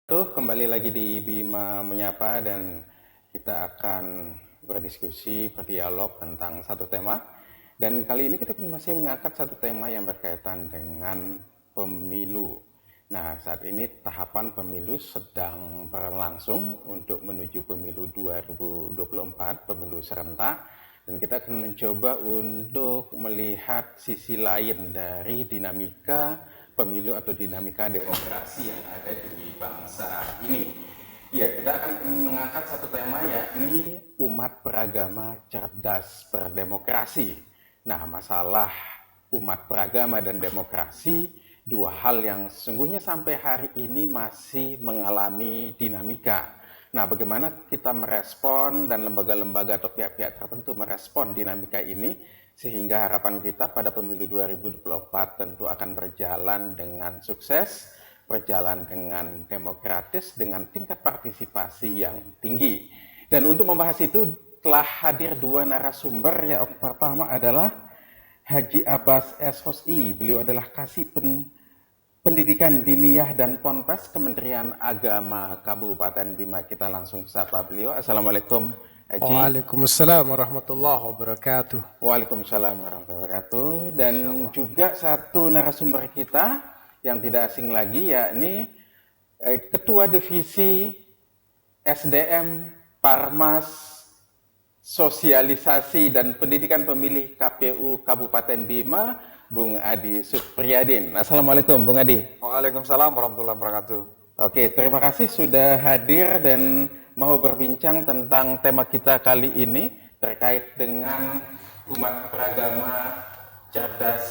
Tuh, kembali lagi di Bima Menyapa dan kita akan berdiskusi, berdialog tentang satu tema. Dan kali ini kita masih mengangkat satu tema yang berkaitan dengan pemilu. Nah, saat ini tahapan pemilu sedang berlangsung untuk menuju pemilu 2024, pemilu serentak. Dan kita akan mencoba untuk melihat sisi lain dari dinamika pemilu atau dinamika demokrasi yang ada di bangsa ini. Ya, kita akan mengangkat satu tema yakni umat beragama cerdas berdemokrasi. Nah, masalah umat beragama dan demokrasi dua hal yang sesungguhnya sampai hari ini masih mengalami dinamika. Nah, bagaimana kita merespon dan lembaga-lembaga atau pihak-pihak tertentu merespon dinamika ini sehingga harapan kita pada pemilu 2024 tentu akan berjalan dengan sukses, berjalan dengan demokratis, dengan tingkat partisipasi yang tinggi. Dan untuk membahas itu telah hadir dua narasumber. Yang pertama adalah Haji Abbas SHOSI. Beliau adalah Kasih Pendidikan Diniyah dan Ponpes Kementerian Agama Kabupaten Bima. Kita langsung sapa beliau. Assalamualaikum Haji. Waalaikumsalam warahmatullahi wabarakatuh. Waalaikumsalam warahmatullahi wabarakatuh. Dan juga satu narasumber kita yang tidak asing lagi yakni Ketua Divisi SDM Parmas Sosialisasi dan Pendidikan Pemilih KPU Kabupaten Bima, Bung Adi Supriyadin. Assalamualaikum Bung Adi. Waalaikumsalam warahmatullahi wabarakatuh. Oke, terima kasih sudah hadir dan mau berbincang tentang tema kita kali ini terkait dengan umat beragama cerdas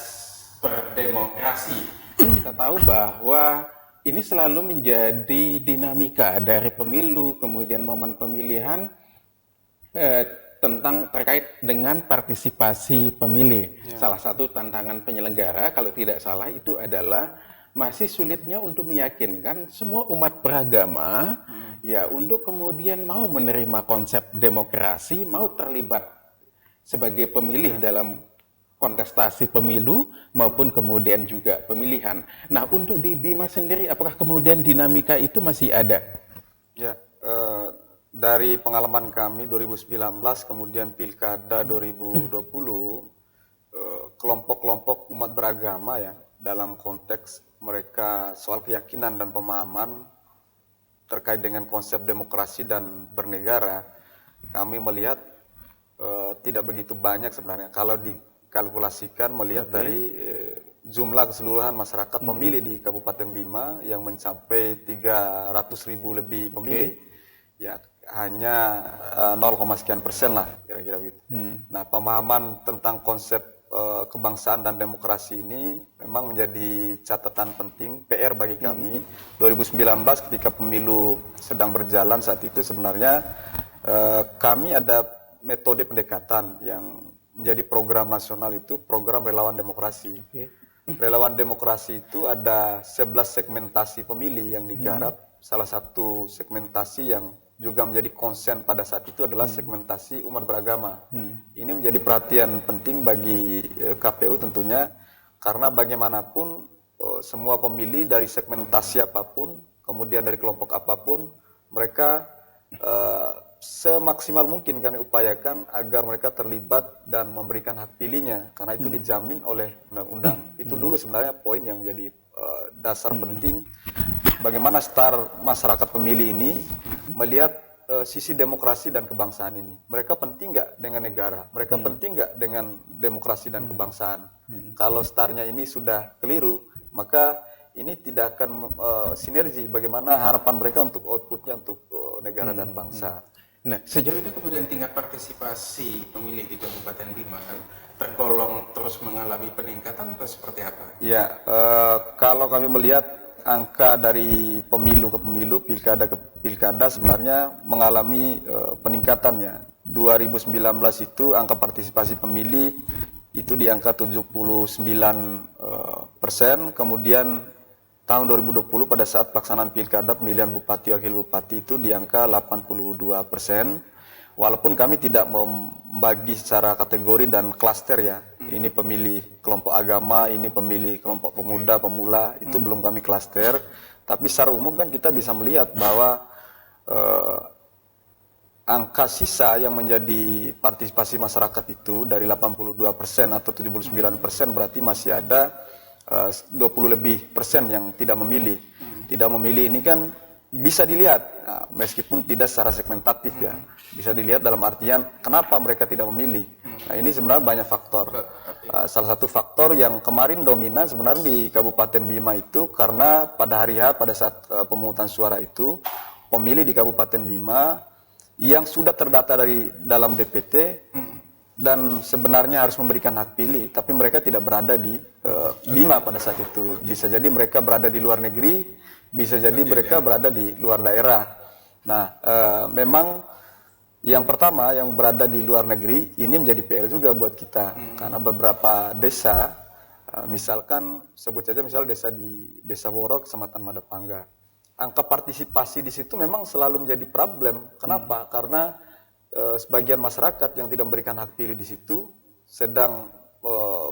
berdemokrasi. Kita tahu bahwa ini selalu menjadi dinamika dari pemilu, kemudian momen pemilihan tentang terkait dengan partisipasi pemilih. Salah satu tantangan penyelenggara kalau tidak salah itu adalah masih sulitnya untuk meyakinkan semua umat beragama ya untuk kemudian mau menerima konsep demokrasi, mau terlibat sebagai pemilih dalam kontestasi pemilu maupun kemudian juga pemilihan. Nah, untuk di Bima sendiri apakah kemudian dinamika itu masih ada? Ya, dari pengalaman kami 2019 kemudian Pilkada 2020 kelompok-kelompok umat beragama ya dalam konteks mereka soal keyakinan dan pemahaman terkait dengan konsep demokrasi dan bernegara, kami melihat tidak begitu banyak sebenarnya kalau dikalkulasikan melihat dari jumlah keseluruhan masyarakat pemilih di Kabupaten Bima yang mencapai 300.000 lebih pemilih. Ya hanya 0, sekian persen lah kira-kira begitu. Nah, pemahaman tentang konsep kebangsaan dan demokrasi ini memang menjadi catatan penting PR bagi kami. 2019 ketika pemilu sedang berjalan saat itu sebenarnya kami ada metode pendekatan yang menjadi program nasional itu program relawan demokrasi. Relawan demokrasi itu ada 11 segmentasi pemilih yang digarap. Salah satu segmentasi yang juga menjadi konsen pada saat itu adalah segmentasi umat beragama. Ini menjadi perhatian penting bagi KPU tentunya, karena bagaimanapun semua pemilih dari segmentasi apapun, kemudian dari kelompok apapun, mereka semaksimal mungkin kami upayakan agar mereka terlibat dan memberikan hak pilihnya, karena itu dijamin oleh undang-undang. Itu dulu sebenarnya poin yang menjadi dasar penting bagaimana start masyarakat pemilih ini melihat sisi demokrasi dan kebangsaan ini. Mereka penting nggak dengan negara? Mereka penting nggak dengan demokrasi dan kebangsaan? Kalau startnya ini sudah keliru, maka ini tidak akan sinergi bagaimana harapan mereka untuk outputnya untuk negara dan bangsa. Nah, sejauh ini kemudian tingkat partisipasi pemilih di Kabupaten Bima kan tergolong terus mengalami peningkatan atau seperti apa? Ya, kalau kami melihat angka dari pemilu ke pemilu, pilkada ke pilkada sebenarnya mengalami peningkatannya. 2019 itu angka partisipasi pemilih itu di angka 79%, kemudian tahun 2020 pada saat pelaksanaan pilkada pemilihan bupati wakil bupati itu di angka 82%. Walaupun kami tidak membagi secara kategori dan klaster ya, Ini pemilih kelompok agama, ini pemilih kelompok pemuda, pemula, itu belum kami klaster. Tapi secara umum kan kita bisa melihat bahwa angka sisa yang menjadi partisipasi masyarakat itu dari 82% atau 79% berarti masih ada 20 lebih persen yang tidak memilih. Tidak memilih ini kan bisa dilihat, nah, meskipun tidak secara segmentatif ya, bisa dilihat dalam artian kenapa mereka tidak memilih. Nah ini sebenarnya banyak faktor. Salah satu faktor yang kemarin dominan sebenarnya di Kabupaten Bima itu karena pada hari H pada saat pemungutan suara itu pemilih di Kabupaten Bima yang sudah terdata dari dalam DPT dan sebenarnya harus memberikan hak pilih, tapi mereka tidak berada di Bima pada saat itu. Bisa jadi mereka berada di luar negeri, bisa jadi mereka berada di luar daerah. Nah, memang yang pertama yang berada di luar negeri ini menjadi PR juga buat kita, karena beberapa desa, misalkan sebut saja misal desa di Desa Woro, Kecamatan Madapangga. Angka partisipasi di situ memang selalu menjadi problem. Kenapa? Karena sebagian masyarakat yang tidak memberikan hak pilih di situ sedang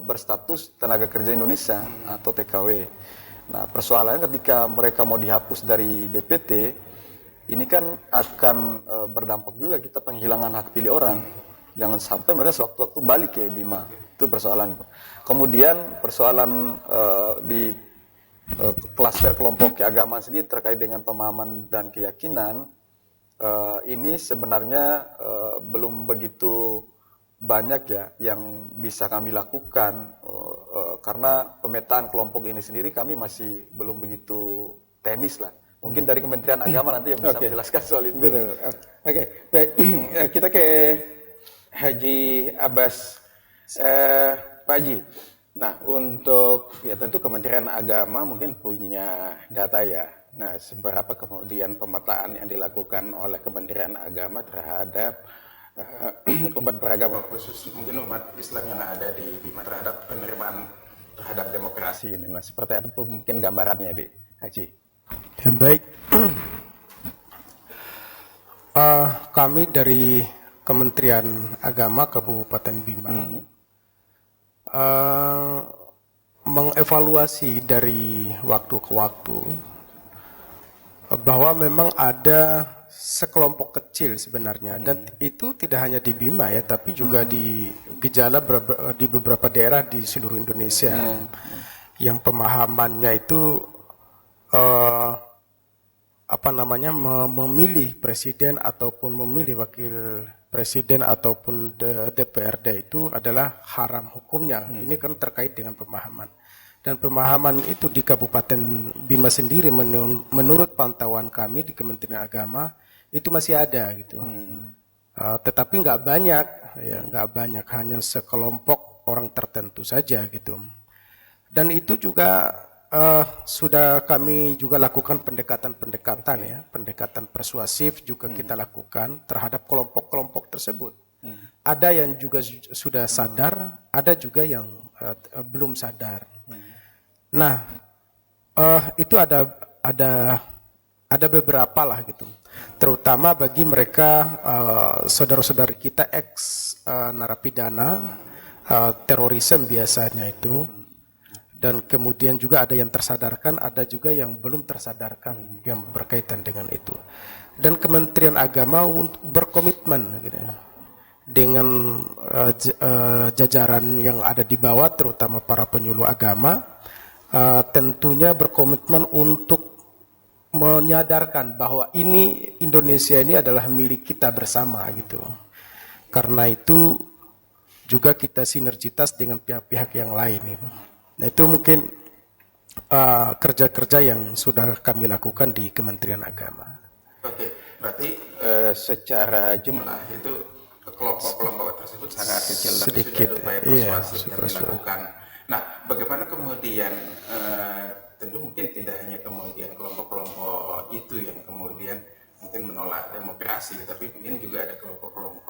berstatus tenaga kerja Indonesia atau TKW. Nah, persoalannya ketika mereka mau dihapus dari DPT, ini kan akan berdampak juga kita penghilangan hak pilih orang. Jangan sampai mereka sewaktu-waktu balik ke Bima. Itu persoalan. Kemudian persoalan di klaster kelompok keagamaan sendiri terkait dengan pemahaman dan keyakinan ini sebenarnya belum begitu banyak ya yang bisa kami lakukan karena pemetaan kelompok ini sendiri kami masih belum begitu teknis lah. Mungkin dari Kementerian Agama nanti yang bisa menjelaskan soal itu. Betul. Oke, baik. Kita ke Haji Abbas. Pak Haji, nah untuk ya tentu Kementerian Agama mungkin punya data ya. Nah seberapa kemudian pemetaan yang dilakukan oleh Kementerian Agama terhadap umat beragama khusus mungkin umat Islam yang ada di Bima terhadap penerimaan terhadap demokrasi ini. Nah seperti apa mungkin gambarannya di Haji? Ya, baik. Kami dari Kementerian Agama Kabupaten Bima mengevaluasi dari waktu ke waktu bahwa memang ada sekelompok kecil sebenarnya dan itu tidak hanya di Bima ya tapi juga di gejala di beberapa daerah di seluruh Indonesia yang pemahamannya itu memilih presiden ataupun memilih wakil presiden ataupun DPRD itu adalah haram hukumnya. Ini kan terkait dengan pemahaman. Dan pemahaman itu di Kabupaten Bima sendiri menurut pantauan kami di Kementerian Agama itu masih ada gitu. Tetapi nggak banyak, ya nggak banyak, hanya sekelompok orang tertentu saja gitu. Dan itu juga sudah kami juga lakukan pendekatan-pendekatan ya, pendekatan persuasif juga kita lakukan terhadap kelompok-kelompok tersebut. Ada yang juga sudah sadar, ada juga yang belum sadar. Nah, itu ada beberapa lah gitu. Terutama bagi mereka saudara-saudari kita ex narapidana terorisme biasanya itu. Dan kemudian juga ada yang tersadarkan, ada juga yang belum tersadarkan yang berkaitan dengan itu. Dan Kementerian Agama untuk berkomitmen gitu, dengan jajaran yang ada di bawah, terutama para penyuluh agama, tentunya berkomitmen untuk menyadarkan bahwa ini Indonesia ini adalah milik kita bersama gitu. Karena itu juga kita sinergitas dengan pihak-pihak yang lain gitu. Nah itu mungkin kerja-kerja yang sudah kami lakukan di Kementerian Agama. Oke, berarti secara jumlah itu kelompok-kelompok tersebut sangat kecil, sedikit, tapi sudah ada upaya persuasif yang dilakukan. Nah, bagaimana kemudian tentu mungkin tidak hanya kemudian kelompok-kelompok itu yang kemudian mungkin menolak demokrasi, tapi mungkin juga ada kelompok-kelompok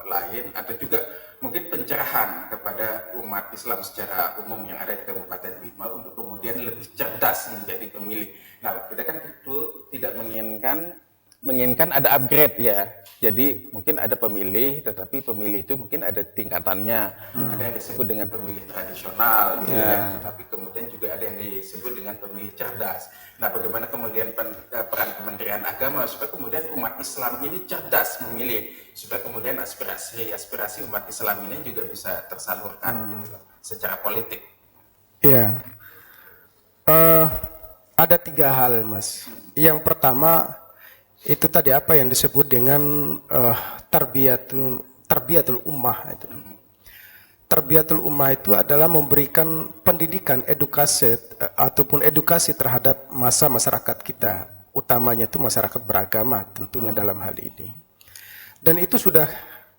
lain atau juga mungkin pencerahan kepada umat Islam secara umum yang ada di Kabupaten Bima untuk kemudian lebih cerdas menjadi pemilih. Nah, kita kan tentu tidak menginginkan menginginkan ada upgrade ya. Jadi mungkin ada pemilih, tetapi pemilih itu mungkin ada tingkatannya. Ada yang disebut dengan pemilih tradisional, gitu ya. Tetapi kemudian juga ada yang disebut dengan pemilih cerdas. Nah, bagaimana kemudian peran Kementerian Agama supaya kemudian umat Islam ini cerdas memilih, supaya kemudian aspirasi umat Islam ini juga bisa tersalurkan gitu, secara politik. Iya. Ada 3 hal, Mas. Yang pertama itu tadi apa yang disebut dengan tarbiyatul ummah itu. Tarbiyatul ummah itu adalah memberikan pendidikan, edukasi ataupun edukasi terhadap masyarakat kita, utamanya itu masyarakat beragama tentunya dalam hal ini. Dan itu sudah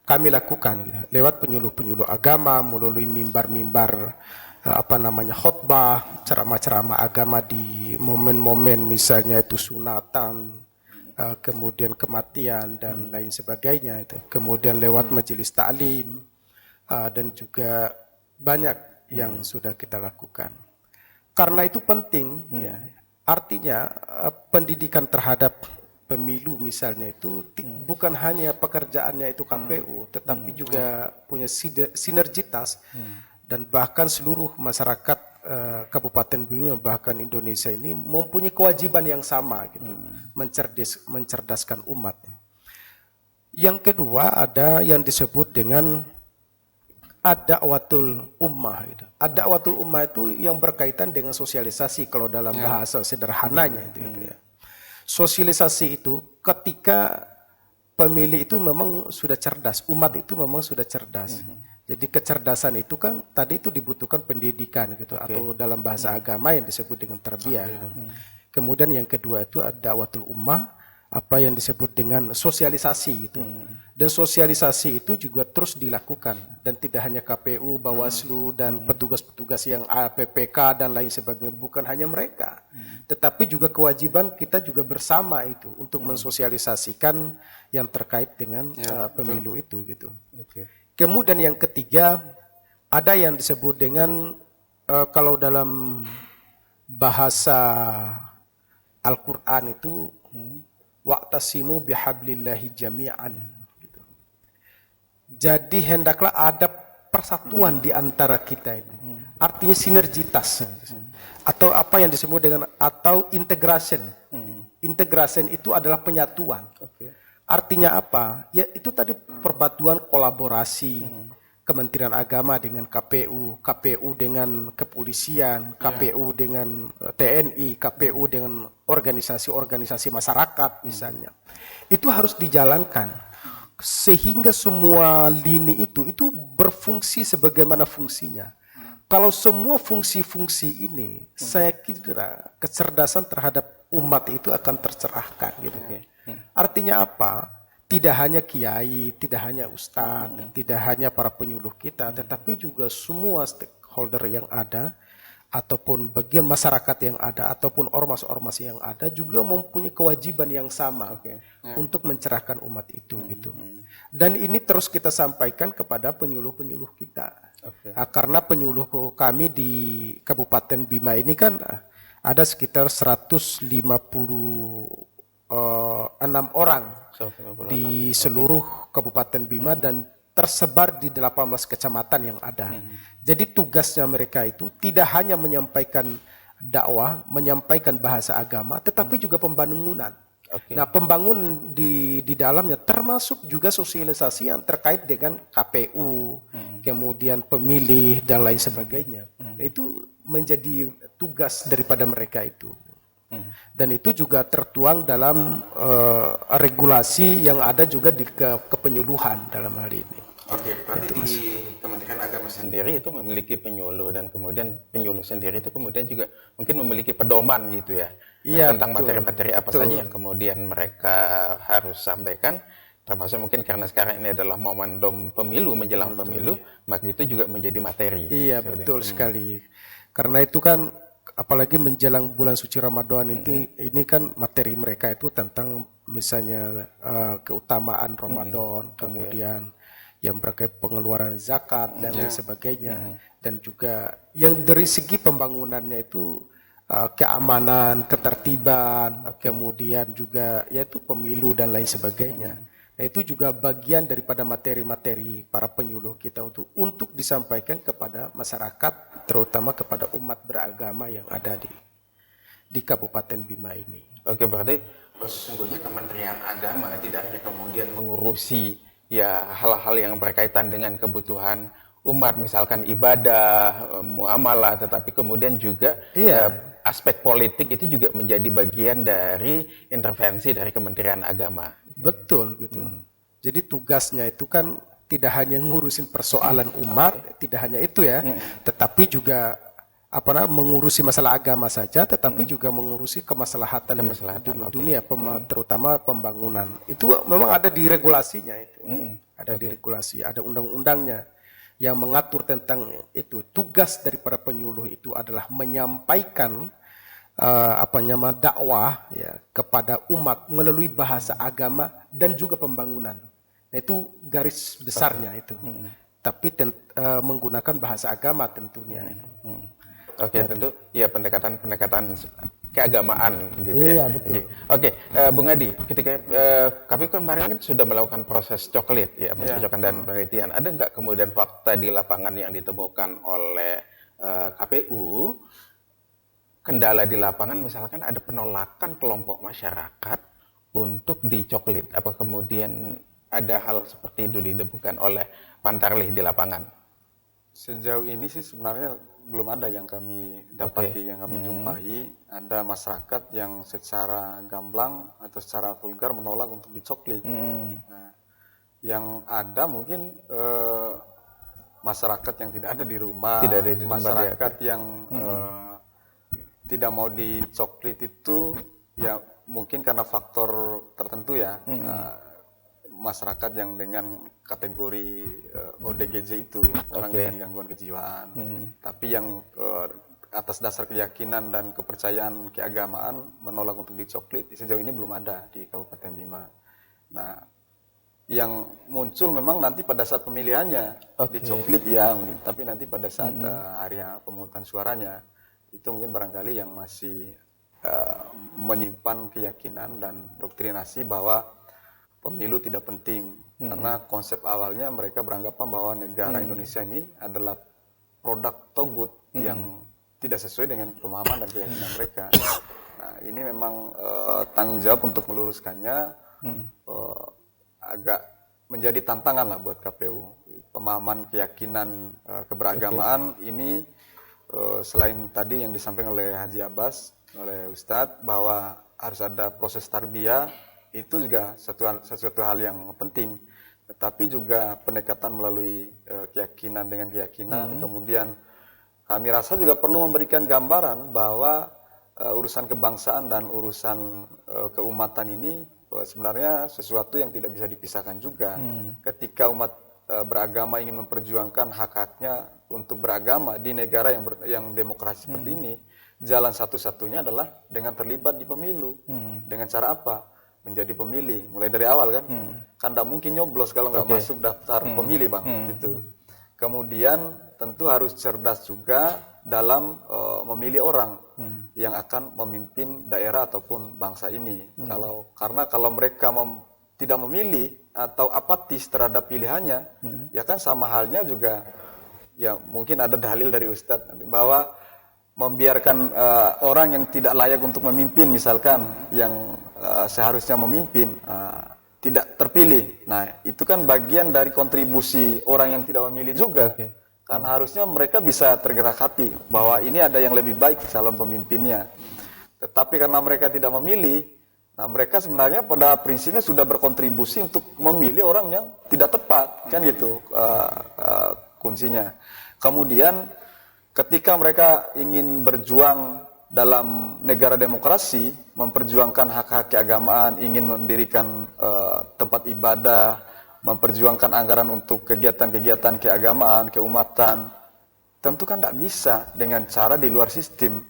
kami lakukan gitu, lewat penyuluh-penyuluh agama, melalui mimbar-mimbar khotbah, ceramah-ceramah agama di momen-momen misalnya itu sunatan, kemudian kematian dan lain sebagainya itu. Kemudian lewat majelis taklim dan juga banyak yang sudah kita lakukan. Karena itu penting ya. Artinya pendidikan terhadap pemilu misalnya itu bukan hanya pekerjaannya itu KPU, tetapi juga punya sinergitas dan bahkan seluruh masyarakat Kabupaten Bima bahkan Indonesia ini mempunyai kewajiban yang sama gitu, mencerdaskan umat. Yang kedua ada yang disebut dengan ad-da'watul ummah gitu. Ad-da'watul ummah itu yang berkaitan dengan sosialisasi kalau dalam bahasa sederhananya itu ya. Sosialisasi itu ketika pemilih itu memang sudah cerdas, umat itu memang sudah cerdas. Jadi kecerdasan itu kan tadi itu dibutuhkan pendidikan gitu, atau dalam bahasa agama yang disebut dengan tarbiyah. Gitu. Kemudian yang kedua itu ada dakwatul ummah, apa yang disebut dengan sosialisasi gitu. Dan sosialisasi itu juga terus dilakukan dan tidak hanya KPU, Bawaslu dan petugas-petugas yang PPK dan lain sebagainya, bukan hanya mereka. Tetapi juga kewajiban kita juga bersama itu untuk mensosialisasikan yang terkait dengan pemilu itu gitu. Kemudian yang ketiga ada yang disebut dengan kalau dalam bahasa Al-Qur'an itu wa'tasimu bihablillahi jami'an gitu. Jadi hendaklah ada persatuan di antara kita ini. Artinya sinergitas. Atau apa yang disebut dengan atau integration. Integration itu adalah penyatuan. Artinya apa? Ya itu tadi perbatuan kolaborasi Kementerian Agama dengan KPU, KPU dengan kepolisian, KPU dengan TNI, KPU dengan organisasi-organisasi masyarakat misalnya. Itu harus dijalankan sehingga semua lini itu berfungsi sebagaimana fungsinya. Kalau semua fungsi-fungsi ini, saya kira kecerdasan terhadap umat itu akan tercerahkan gitu. Artinya apa? Tidak hanya kiai, tidak hanya ustadz, tidak hanya para penyuluh kita, tetapi juga semua stakeholder yang ada, ataupun bagian masyarakat yang ada, ataupun ormas-ormas yang ada, juga mempunyai kewajiban yang sama untuk mencerahkan umat itu. Gitu. Dan ini terus kita sampaikan kepada penyuluh-penyuluh kita. Karena penyuluh kami di Kabupaten Bima ini kan ada sekitar 156 orang di seluruh Kabupaten Bima dan tersebar di 18 kecamatan yang ada. Jadi tugasnya mereka itu tidak hanya menyampaikan dakwah, menyampaikan bahasa agama, tetapi juga pembangunan. Nah, pembangunan di dalamnya termasuk juga sosialisasi yang terkait dengan KPU, kemudian pemilih dan lain sebagainya. Itu menjadi tugas daripada mereka itu. Dan itu juga tertuang dalam regulasi yang ada juga di kepenyuluhan dalam hal ini. Berarti di Kementerian Agama sendiri itu memiliki penyuluh dan kemudian penyuluh sendiri itu kemudian juga mungkin memiliki pedoman gitu ya, tentang materi-materi apa saja yang kemudian mereka harus sampaikan, termasuk mungkin karena sekarang ini adalah momentum pemilu menjelang pemilu, maka itu juga menjadi materi. Iya betul sekali. Karena itu kan apalagi menjelang bulan suci Ramadan ini kan materi mereka itu tentang misalnya keutamaan Ramadan, kemudian yang berkait pengeluaran zakat dan lain sebagainya, dan juga yang dari segi pembangunannya itu keamanan, ketertiban, kemudian juga yaitu pemilu dan lain sebagainya. Nah, itu juga bagian daripada materi-materi para penyuluh kita untuk disampaikan kepada masyarakat, terutama kepada umat beragama yang ada di Kabupaten Bima ini. Oke, berarti sesungguhnya Kementerian Agama tidak hanya kemudian mengurusi ya hal-hal yang berkaitan dengan kebutuhan umat, misalkan ibadah, muamalah, tetapi kemudian juga aspek politik itu juga menjadi bagian dari intervensi dari Kementerian Agama. Betul gitu. Jadi tugasnya itu kan tidak hanya ngurusin persoalan umat, tidak hanya itu ya, tetapi juga mengurusi masalah agama saja, tetapi juga mengurusi kemaslahatan dunia, terutama pembangunan. Itu memang ada di regulasinya itu. Ada di regulasi, ada undang-undangnya yang mengatur tentang itu. Tugas daripada penyuluh itu adalah menyampaikan dakwah ya kepada umat melalui bahasa agama dan juga pembangunan. Nah, itu garis besarnya itu. Tapi menggunakan bahasa agama tentunya. Oke, tentu ya pendekatan keagamaan gitu ya. Iya, betul. Oke, Bung Adi, ketika KPU kemarin kan sudah melakukan proses coklit ya, pencocokan dan penelitian. Ada nggak kemudian fakta di lapangan yang ditemukan oleh KPU, kendala di lapangan misalkan ada penolakan kelompok masyarakat untuk dicoklit? Apa kemudian ada hal seperti itu ditemukan oleh Pantarlih di lapangan? Sejauh ini sih sebenarnya belum ada yang kami dapati, yang kami jumpai. Ada masyarakat yang secara gamblang atau secara vulgar menolak untuk dicoklit. Nah, yang ada mungkin masyarakat yang tidak ada di rumah, masyarakat yang tidak mau dicoklit itu ya mungkin karena faktor tertentu ya. Masyarakat yang dengan kategori ODGJ itu, orang dengan gangguan kejiwaan. Tapi yang atas dasar keyakinan dan kepercayaan keagamaan menolak untuk dicoklit, sejauh ini belum ada di Kabupaten Bima. Nah, yang muncul memang nanti pada saat pemilihannya dicoklit ya mungkin, tapi nanti pada saat hari pemungutan suaranya itu mungkin barangkali yang masih menyimpan keyakinan dan doktrinasi bahwa pemilu tidak penting, karena konsep awalnya mereka beranggapan bahwa negara Indonesia ini adalah produk togut yang tidak sesuai dengan pemahaman dan keyakinan mereka. Nah, ini memang tanggung jawab untuk meluruskannya agak menjadi tantangan lah buat KPU. Pemahaman keyakinan keberagamaan ini selain tadi yang disampaikan oleh Haji Abbas, oleh Ustadz, bahwa harus ada proses tarbiyah, itu juga sesuatu hal yang penting, tetapi juga pendekatan melalui keyakinan dengan keyakinan. Kemudian kami rasa juga perlu memberikan gambaran bahwa urusan kebangsaan dan urusan keumatan ini sebenarnya sesuatu yang tidak bisa dipisahkan juga. Ketika umat beragama ingin memperjuangkan hak-haknya untuk beragama di negara yang demokrasi seperti ini, jalan satu-satunya adalah dengan terlibat di pemilu. Dengan cara apa? Menjadi pemilih mulai dari awal kan. Kan tidak mungkin nyoblos kalau nggak masuk daftar pemilih, Bang. Gitu. Kemudian tentu harus cerdas juga dalam memilih orang yang akan memimpin daerah ataupun bangsa ini. Karena kalau mereka tidak memilih atau apatis terhadap pilihannya, ya kan sama halnya juga ya mungkin ada dalil dari Ustadz nanti, bahwa membiarkan orang yang tidak layak untuk memimpin, misalkan yang seharusnya memimpin tidak terpilih. Nah, itu kan bagian dari kontribusi orang yang tidak memilih juga. Kan harusnya mereka bisa tergerak hati bahwa ini ada yang lebih baik calon pemimpinnya. Tetapi karena mereka tidak memilih, nah mereka sebenarnya pada prinsipnya sudah berkontribusi untuk memilih orang yang tidak tepat, kan gitu kuncinya. Kemudian ketika mereka ingin berjuang dalam negara demokrasi, memperjuangkan hak-hak keagamaan, ingin mendirikan tempat ibadah, memperjuangkan anggaran untuk kegiatan-kegiatan keagamaan, keumatan, tentu kan tidak bisa dengan cara di luar sistem.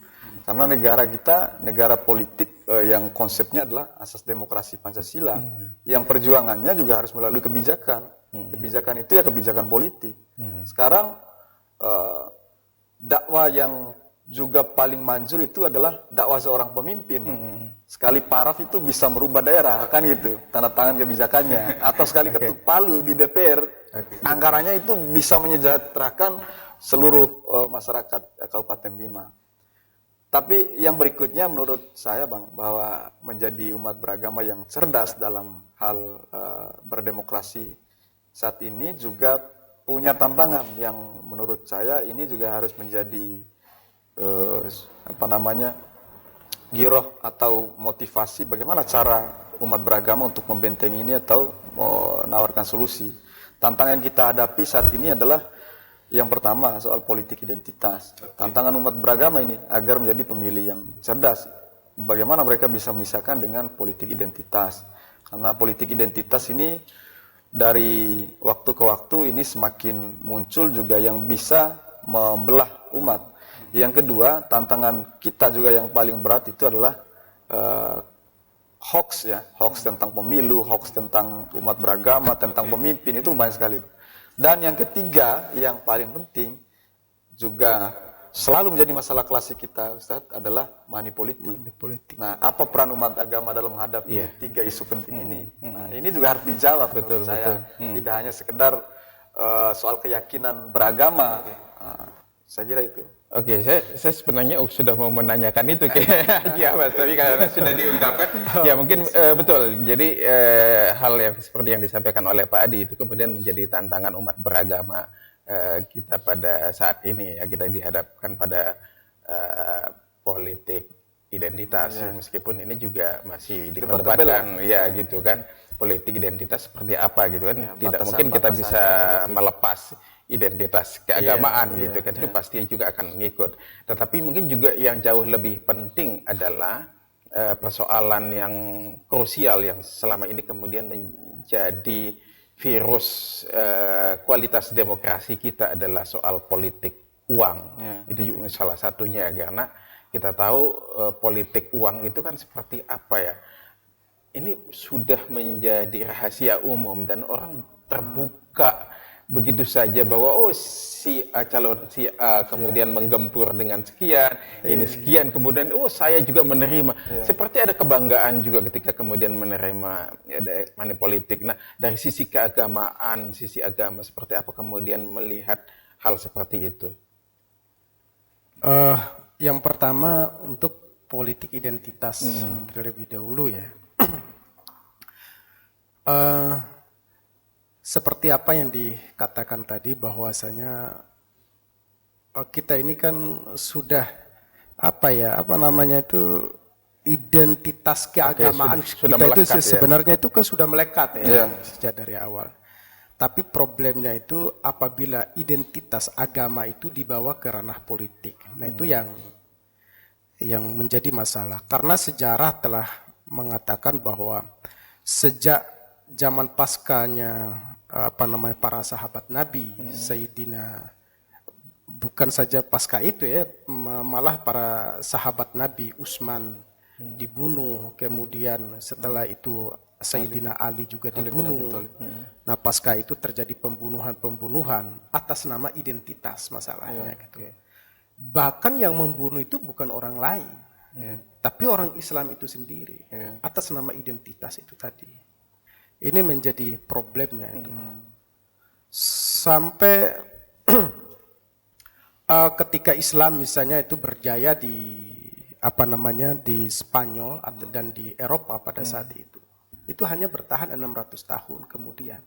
Karena negara kita, negara politik yang konsepnya adalah asas demokrasi Pancasila, yang perjuangannya juga harus melalui kebijakan. Kebijakan itu ya kebijakan politik. Sekarang dakwah yang juga paling manjur itu adalah dakwah seorang pemimpin. Sekali paraf itu bisa merubah daerah, kan gitu, tanda tangan kebijakannya. Atau sekali ketuk palu di DPR, anggarannya itu bisa menyejahterakan seluruh masyarakat Kabupaten Bima. Tapi yang berikutnya menurut saya Bang, bahwa menjadi umat beragama yang cerdas dalam hal berdemokrasi saat ini juga punya tantangan yang menurut saya ini juga harus menjadi giroh atau motivasi bagaimana cara umat beragama untuk membentengi ini atau menawarkan solusi. Tantangan yang kita hadapi saat ini adalah yang pertama soal politik identitas. Tantangan umat beragama ini agar menjadi pemilih yang cerdas. Bagaimana mereka bisa memisahkan dengan politik identitas. Karena politik identitas ini dari waktu ke waktu ini semakin muncul juga yang bisa membelah umat. Yang kedua, tantangan kita juga yang paling berat itu adalah hoax ya, hoax tentang pemilu, hoax tentang umat beragama, tentang pemimpin, itu banyak sekali. Dan yang ketiga, yang paling penting juga selalu menjadi masalah klasik kita, Ustadz, adalah money politik. Nah, apa peran umat agama dalam menghadapi tiga isu penting ini? Nah, ini juga harus dijawab menurut saya. Tidak hanya sekedar soal keyakinan beragama. Nah, saya kira itu. Oke, saya sebenarnya sudah mau menanyakan itu ke ya Mas, tapi karena sudah diungkapkan, ya mungkin betul. Jadi hal yang seperti yang disampaikan oleh Pak Adi itu kemudian menjadi tantangan umat beragama kita pada saat ini ya, kita dihadapkan pada politik identitas meskipun ini juga masih diperdebatkan ya gitu kan, politik identitas seperti apa gitu kan, tidak mungkin kita bisa melepas identitas keagamaan gitu kan, itu pasti juga akan mengikut. Tetapi mungkin juga yang jauh lebih penting adalah persoalan yang krusial yang selama ini kemudian menjadi virus kualitas demokrasi kita adalah soal politik uang. Itu juga salah satunya, karena kita tahu politik uang itu kan seperti apa ya, ini sudah menjadi rahasia umum dan orang terbuka begitu saja bahwa si A, calon si A kemudian menggempur dengan sekian, ini sekian, kemudian saya juga menerima. Seperti ada kebanggaan juga ketika kemudian menerima money politik. Nah, dari sisi keagamaan, sisi agama, seperti apa kemudian melihat hal seperti itu? Yang pertama untuk politik identitas terlebih dahulu ya. Seperti apa yang dikatakan tadi, bahwasanya kita ini kan sudah identitas keagamaan sudah kita itu melekat, sebenarnya itu kan sudah melekat ya sejak dari awal. Tapi problemnya itu apabila identitas agama itu dibawa ke ranah politik. Nah, itu yang menjadi masalah. Karena sejarah telah mengatakan bahwa sejak zaman paskanya para sahabat Nabi, Sayyidina, bukan saja pasca itu ya, malah para sahabat Nabi, Utsman dibunuh, kemudian setelah itu Sayyidina Ali juga dibunuh. Nah, pasca itu terjadi pembunuhan atas nama identitas masalahnya gitu. Bahkan yang membunuh itu bukan orang lain, tapi orang Islam itu sendiri atas nama identitas itu tadi. Ini menjadi problemnya itu. Sampai ketika Islam misalnya itu berjaya di Spanyol dan di Eropa pada saat itu hanya bertahan 600 tahun kemudian.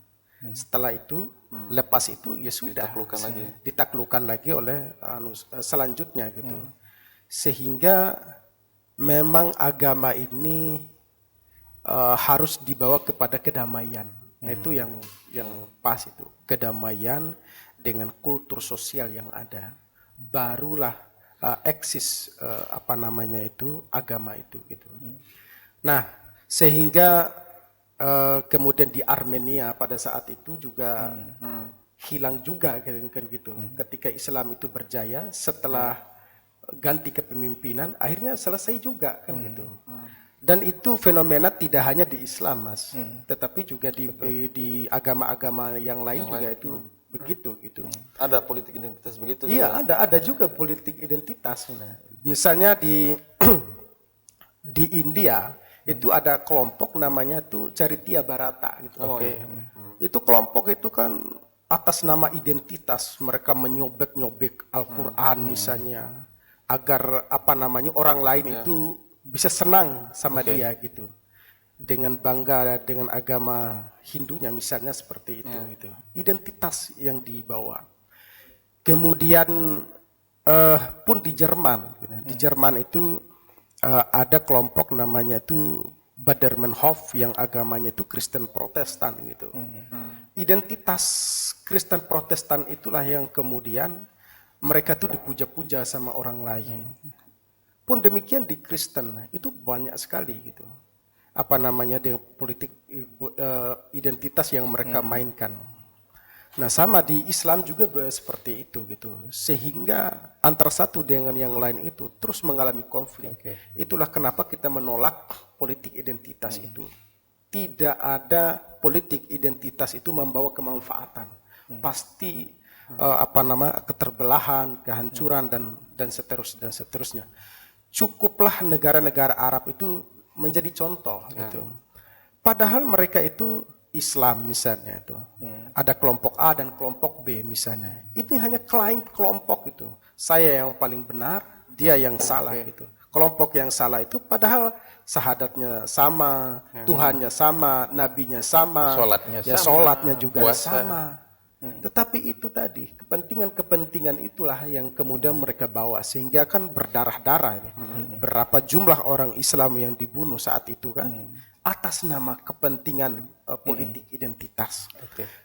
Setelah itu lepas itu ya sudah ditaklukkan lagi oleh selanjutnya gitu. Sehingga memang agama ini harus dibawa kepada kedamaian. Nah, itu yang pas itu, kedamaian dengan kultur sosial yang ada, barulah eksis agama itu gitu. Nah, sehingga kemudian di Armenia pada saat itu juga hilang juga kan gitu. Ketika Islam itu berjaya setelah ganti kepemimpinan, akhirnya selesai juga kan gitu. Dan itu fenomena tidak hanya di Islam, Mas, tetapi juga di agama-agama yang lain juga itu begitu gitu. Ada politik identitas begitu Iya, juga. ada juga politik identitas. Nah, misalnya di di India itu ada kelompok namanya tuh Caritya Bharata gitu. Itu kelompok itu kan atas nama identitas mereka menyobek-nyobek Al-Qur'an misalnya agar orang lain itu bisa senang sama dia gitu. Dengan bangga dengan agama Hindunya misalnya seperti itu gitu. Identitas yang dibawa. Kemudian pun di Jerman gitu. Di Jerman itu ada kelompok namanya itu Badermannhof yang agamanya itu Kristen Protestan gitu. Identitas Kristen Protestan itulah yang kemudian mereka tuh dipuja-puja sama orang lain. Pun demikian di Kristen itu banyak sekali gitu. Dengan politik identitas yang mereka mainkan. Nah, sama di Islam juga seperti itu gitu. Sehingga antara satu dengan yang lain itu terus mengalami konflik. Itulah kenapa kita menolak politik identitas itu. Tidak ada politik identitas itu membawa kemanfaatan. Pasti keterbelahan, kehancuran dan seterusnya. Cukuplah negara-negara Arab itu menjadi contoh gitu. Padahal mereka itu Islam misalnya itu. Ada kelompok A dan kelompok B misalnya. Ini hanya klaim kelompok itu. Saya yang paling benar, dia yang salah gitu. Kelompok yang salah itu padahal syahadatnya sama, Tuhannya sama, nabinya sama, sholatnya juga sama. Tetapi itu tadi, kepentingan-kepentingan itulah yang kemudian mereka bawa. Sehingga kan berdarah-darah ini. Berapa jumlah orang Islam yang dibunuh saat itu kan. Atas nama kepentingan politik identitas.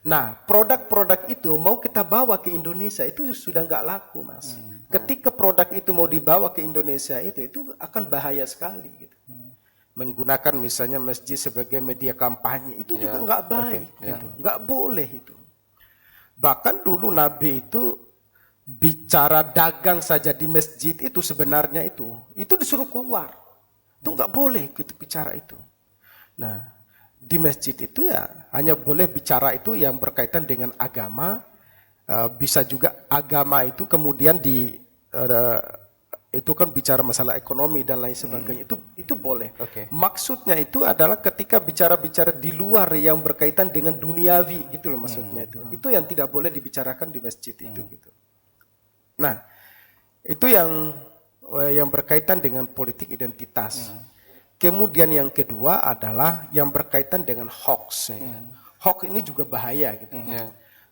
Nah, produk-produk itu mau kita bawa ke Indonesia itu sudah nggak laku, Mas. Ketika produk itu mau dibawa ke Indonesia itu akan bahaya sekali gitu. Menggunakan misalnya masjid sebagai media kampanye itu juga nggak baik gitu. Nggak boleh itu. Bahkan dulu Nabi itu bicara dagang saja di masjid itu sebenarnya itu disuruh keluar. Itu nggak boleh gitu bicara itu. Nah, di masjid itu ya hanya boleh bicara itu yang berkaitan dengan agama. Bisa juga agama itu kemudian itu kan bicara masalah ekonomi dan lain sebagainya. Itu boleh. Maksudnya itu adalah ketika bicara-bicara di luar yang berkaitan dengan duniawi gitu loh maksudnya itu. Itu yang tidak boleh dibicarakan di masjid itu gitu. Nah, itu yang berkaitan dengan politik identitas. Kemudian yang kedua adalah yang berkaitan dengan hoax. Hoax ini juga bahaya gitu.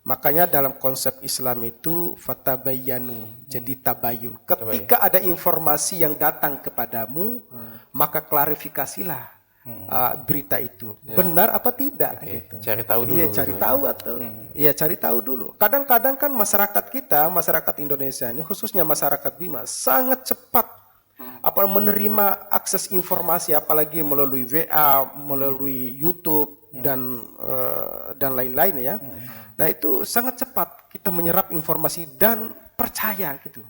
Makanya dalam konsep Islam itu fatabayyanu, jadi tabayun. Ketika ada informasi yang datang kepadamu, maka klarifikasilah berita itu. Benar apa tidak gitu. Cari tahu dulu. Iya, cari tahu atau cari tahu dulu. Kadang-kadang kan masyarakat Indonesia ini khususnya masyarakat Bima sangat cepat menerima akses informasi apalagi melalui WA, melalui YouTube dan lain-lain ya. Nah, itu sangat cepat kita menyerap informasi dan percaya gitu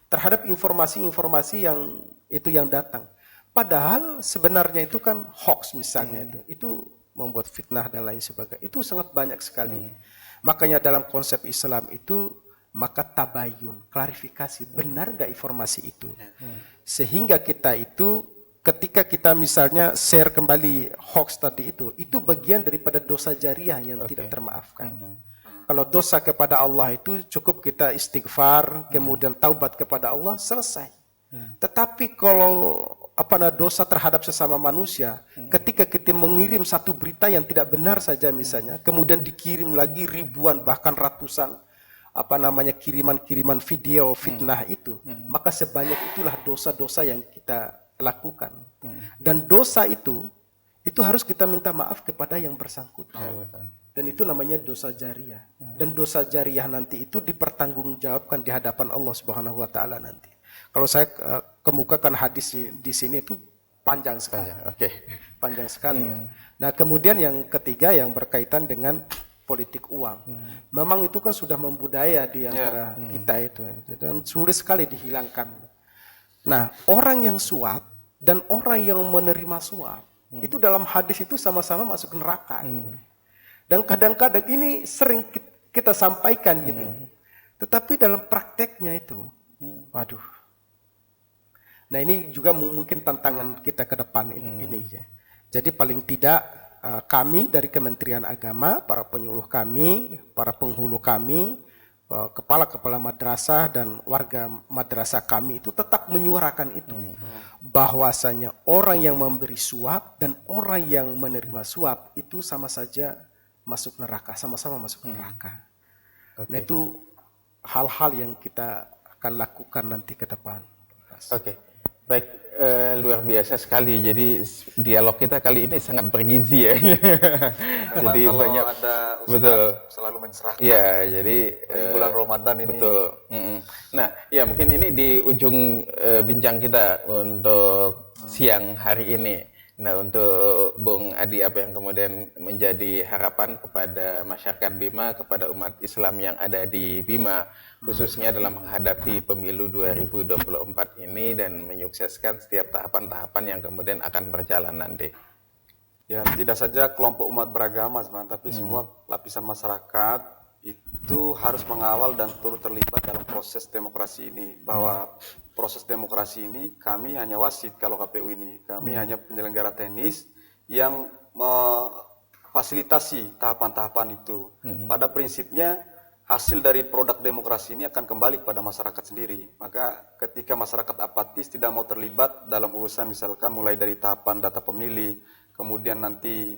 terhadap informasi-informasi yang datang. Padahal sebenarnya itu kan hoax misalnya itu membuat fitnah dan lain sebagainya. Itu sangat banyak sekali. Makanya dalam konsep Islam itu maka tabayun, klarifikasi, benar gak informasi itu. Sehingga kita itu ketika kita misalnya share kembali hoax tadi itu bagian daripada dosa jariah yang tidak termaafkan. Kalau dosa kepada Allah itu cukup kita istighfar, kemudian taubat kepada Allah, selesai. Tetapi kalau dosa terhadap sesama manusia, ketika kita mengirim satu berita yang tidak benar saja misalnya, kemudian dikirim lagi ribuan bahkan ratusan kiriman-kiriman video fitnah itu, maka sebanyak itulah dosa-dosa yang kita lakukan. Dan dosa itu harus kita minta maaf kepada yang bersangkutan. Dan itu namanya dosa jariah. Dan dosa jariah nanti itu dipertanggungjawabkan di hadapan Allah Subhanahu wa taala nanti. Kalau saya kemukakan hadis di sini itu panjang sekali. Panjang sekali. Ya. Nah, kemudian yang ketiga yang berkaitan dengan politik uang. Memang itu kan sudah membudaya di antara kita itu. Dan sulit sekali dihilangkan. Nah, orang yang suap dan orang yang menerima suap, itu dalam hadis itu sama-sama masuk neraka. Dan kadang-kadang ini sering kita sampaikan gitu. Tetapi dalam prakteknya itu, waduh. Nah ini juga mungkin tantangan kita ke depan ini. Jadi paling tidak kami dari Kementerian Agama, para penyuluh kami, para penghulu kami, kepala-kepala madrasah dan warga madrasah kami itu tetap menyuarakan itu. Bahwasanya orang yang memberi suap dan orang yang menerima suap itu sama saja masuk neraka, sama-sama masuk neraka. Nah itu hal-hal yang kita akan lakukan nanti ke depan. Oke, baik, luar biasa sekali. Jadi dialog kita kali ini sangat bergizi ya. Jadi kalau banyak ada ustaz, betul, selalu mencerahkan. Iya, jadi bulan Ramadan ini. Betul. Nah, ya mungkin ini di ujung bincang kita untuk siang hari ini. Nah, untuk Bung Adi, apa yang kemudian menjadi harapan kepada masyarakat Bima, kepada umat Islam yang ada di Bima, khususnya dalam menghadapi pemilu 2024 ini dan menyukseskan setiap tahapan-tahapan yang kemudian akan berjalan nanti? Ya, tidak saja kelompok umat beragama sebenarnya, tapi semua lapisan masyarakat itu harus mengawal dan turut terlibat dalam proses demokrasi ini. Bahwa proses demokrasi ini kami hanya wasit kalau KPU ini. Kami hanya penyelenggara teknis yang memfasilitasi tahapan-tahapan itu. Pada prinsipnya hasil dari produk demokrasi ini akan kembali kepada masyarakat sendiri. Maka ketika masyarakat apatis tidak mau terlibat dalam urusan misalkan mulai dari tahapan data pemilih, kemudian nanti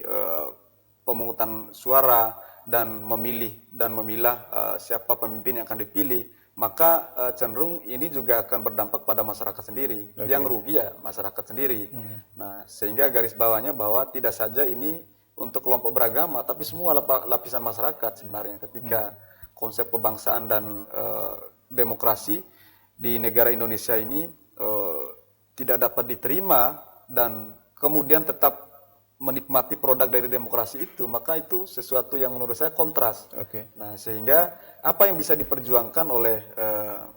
pemungutan suara, dan memilih dan memilah siapa pemimpin yang akan dipilih, maka cenderung ini juga akan berdampak pada masyarakat sendiri. Yang rugi ya masyarakat sendiri. Nah, sehingga garis bawahnya bahwa tidak saja ini untuk kelompok beragama, tapi semua lapisan masyarakat sebenarnya ketika konsep kebangsaan dan demokrasi di negara Indonesia ini tidak dapat diterima dan kemudian tetap menikmati produk dari demokrasi itu, maka itu sesuatu yang menurut saya kontras. Nah, sehingga apa yang bisa diperjuangkan oleh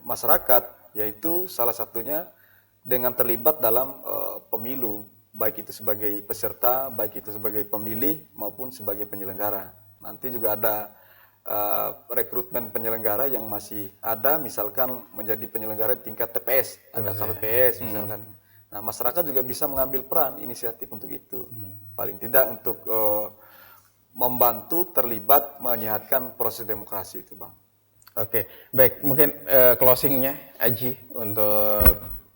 masyarakat, yaitu salah satunya dengan terlibat dalam pemilu, baik itu sebagai peserta, baik itu sebagai pemilih maupun sebagai penyelenggara. Nanti juga ada rekrutmen penyelenggara yang masih ada, misalkan menjadi penyelenggara di tingkat TPS, ada KPPS misalkan. Nah, masyarakat juga bisa mengambil peran inisiatif untuk itu. Paling tidak untuk membantu terlibat menyehatkan proses demokrasi itu, Bang. Oke, baik. Mungkin closingnya, Aji, untuk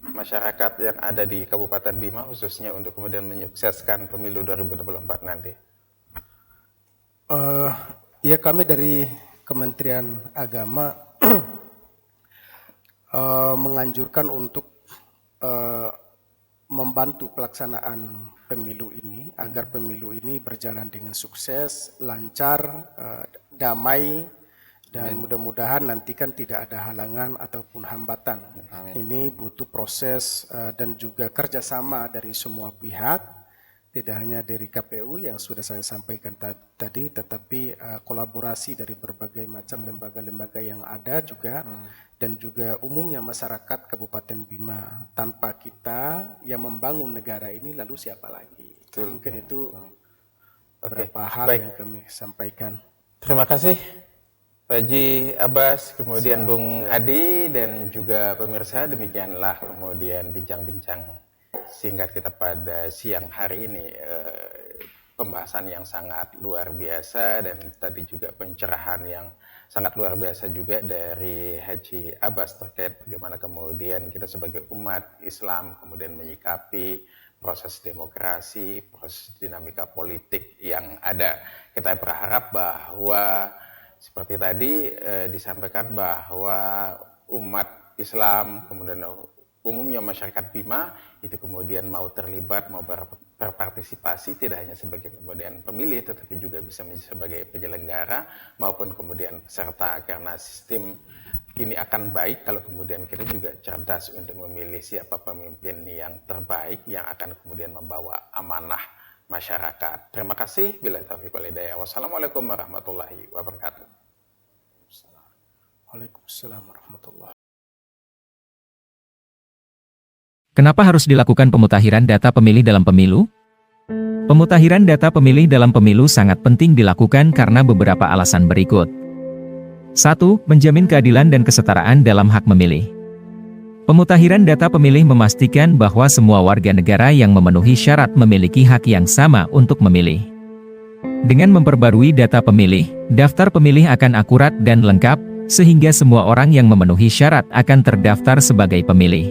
masyarakat yang ada di Kabupaten Bima, khususnya untuk kemudian menyukseskan pemilu 2024 nanti. Ya, kami dari Kementerian Agama menganjurkan untuk membantu pelaksanaan pemilu ini agar pemilu ini berjalan dengan sukses, lancar, damai, dan mudah-mudahan nanti kan tidak ada halangan ataupun hambatan. Ini butuh proses dan juga kerjasama dari semua pihak, tidak hanya dari KPU yang sudah saya sampaikan tadi, tetapi kolaborasi dari berbagai macam lembaga-lembaga yang ada juga, dan juga umumnya masyarakat Kabupaten Bima. Tanpa kita yang membangun negara ini, lalu siapa lagi? Mungkin itu beberapa hal yang kami sampaikan. Terima kasih Pak Haji Abbas, kemudian Bung Adi, dan juga pemirsa. Demikianlah kemudian bincang-bincang singkat kita pada siang hari ini. Pembahasan yang sangat luar biasa dan tadi juga pencerahan yang sangat luar biasa juga dari Haji Abbas terkait bagaimana kemudian kita sebagai umat Islam kemudian menyikapi proses demokrasi, proses dinamika politik yang ada. Kita berharap bahwa seperti tadi disampaikan bahwa umat Islam kemudian umumnya masyarakat Bima itu kemudian mau terlibat, mau berpartisipasi tidak hanya sebagai kemudian pemilih, tetapi juga bisa sebagai penyelenggara maupun kemudian peserta, karena sistem ini akan baik kalau kemudian kita juga cerdas untuk memilih siapa pemimpin yang terbaik yang akan kemudian membawa amanah masyarakat. Terima kasih. Bila taufiq wal hidayah. Wassalamualaikum warahmatullahi wabarakatuh. Waalaikumsalam warahmatullahi. Kenapa harus dilakukan pemutahiran data pemilih dalam pemilu? Pemutahiran data pemilih dalam pemilu sangat penting dilakukan karena beberapa alasan berikut. 1. Menjamin keadilan dan kesetaraan dalam hak memilih. Pemutakhiran data pemilih memastikan bahwa semua warga negara yang memenuhi syarat memiliki hak yang sama untuk memilih. Dengan memperbarui data pemilih, daftar pemilih akan akurat dan lengkap, sehingga semua orang yang memenuhi syarat akan terdaftar sebagai pemilih.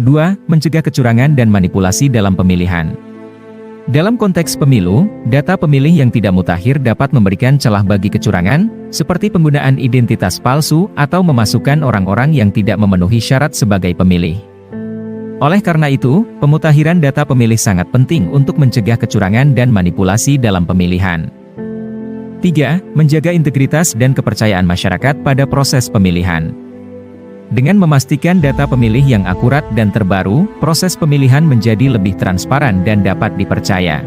2. Mencegah kecurangan dan manipulasi dalam pemilihan. Dalam konteks pemilu, data pemilih yang tidak mutakhir dapat memberikan celah bagi kecurangan, seperti penggunaan identitas palsu atau memasukkan orang-orang yang tidak memenuhi syarat sebagai pemilih. Oleh karena itu, pemutakhiran data pemilih sangat penting untuk mencegah kecurangan dan manipulasi dalam pemilihan. 3. Menjaga integritas dan kepercayaan masyarakat pada proses pemilihan. Dengan memastikan data pemilih yang akurat dan terbaru, proses pemilihan menjadi lebih transparan dan dapat dipercaya.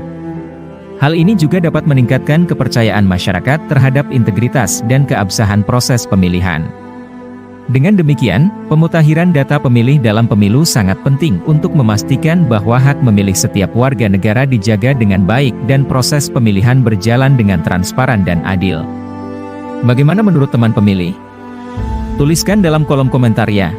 Hal ini juga dapat meningkatkan kepercayaan masyarakat terhadap integritas dan keabsahan proses pemilihan. Dengan demikian, pemutakhiran data pemilih dalam pemilu sangat penting untuk memastikan bahwa hak memilih setiap warga negara dijaga dengan baik dan proses pemilihan berjalan dengan transparan dan adil. Bagaimana menurut teman pemilih? Tuliskan dalam kolom komentar ya.